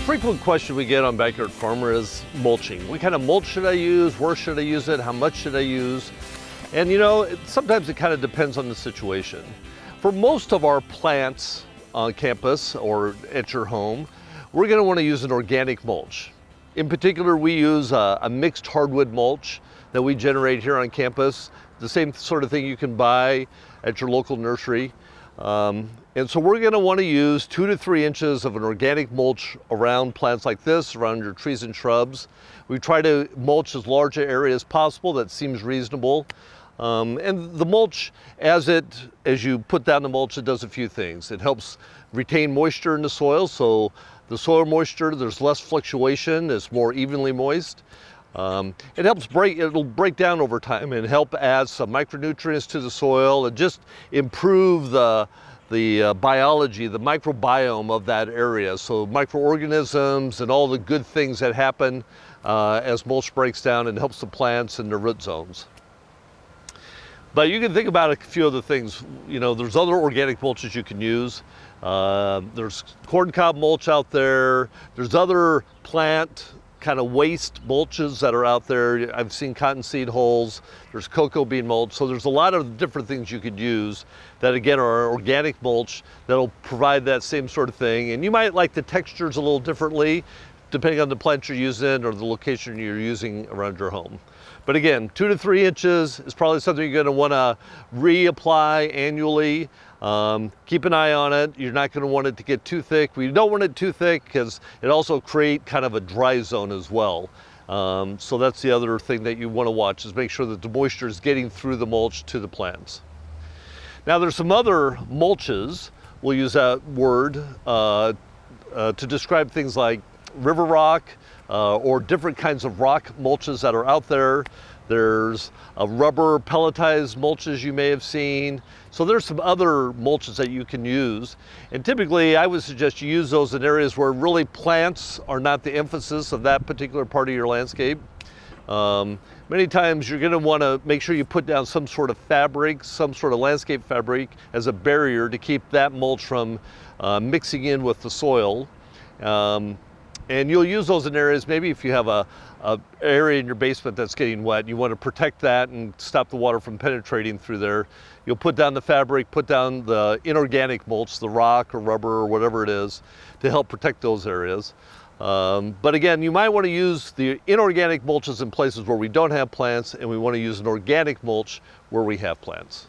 frequent question we get on Backyard Farmer is mulching. What kind of mulch should I use? Where should I use it? How much should I use? And you know, sometimes it kind of depends on the situation. For most of our plants on campus or at your home, we're going to want to use an organic mulch. In particular, we use a mixed hardwood mulch that we generate here on campus, the same sort of thing you can buy at your local nursery. And so we're going to want to use 2 to 3 inches of an organic mulch around plants like this, around your trees and shrubs. We try to mulch as large an area as possible. That seems reasonable. And the mulch, as you put down the mulch, it does a few things. It helps retain moisture in the soil, so the soil moisture, there's less fluctuation, it's more evenly moist. It helps it'll break down over time and help add some micronutrients to the soil and just improve the biology, the microbiome of that area. So microorganisms and all the good things that happen as mulch breaks down and helps the plants in their root zones. But you can think about a few other things. You know, there's other organic mulches you can use. There's corncob mulch out there. There's other plant kind of waste mulches that are out there. I've seen cottonseed hulls. There's cocoa bean mulch. So there's a lot of different things you could use that again are organic mulch that'll provide that same sort of thing. And you might like the textures a little differently depending on the plant you're using or the location you're using around your home. But again, 2 to 3 inches is probably something you're going to want to reapply annually. Keep an eye on it. You're not going to want it to get too thick. We don't want it too thick because it also creates kind of a dry zone as well. So that's the other thing that you want to watch, is make sure that the moisture is getting through the mulch to the plants. Now there's some other mulches, we'll use that word, to describe things like river rock, or different kinds of rock mulches that are out there. There's rubber pelletized mulches you may have seen. So there's some other mulches that you can use. And typically I would suggest you use those in areas where really plants are not the emphasis of that particular part of your landscape. Many times you're going to want to make sure you put down some sort of fabric, some sort of landscape fabric as a barrier to keep that mulch from mixing in with the soil. And you'll use those in areas, maybe if you have a area in your basement that's getting wet, you want to protect that and stop the water from penetrating through there. You'll put down the fabric, put down the inorganic mulch, the rock or rubber or whatever it is, to help protect those areas. But again, you might want to use the inorganic mulches in places where we don't have plants, and we want to use an organic mulch where we have plants.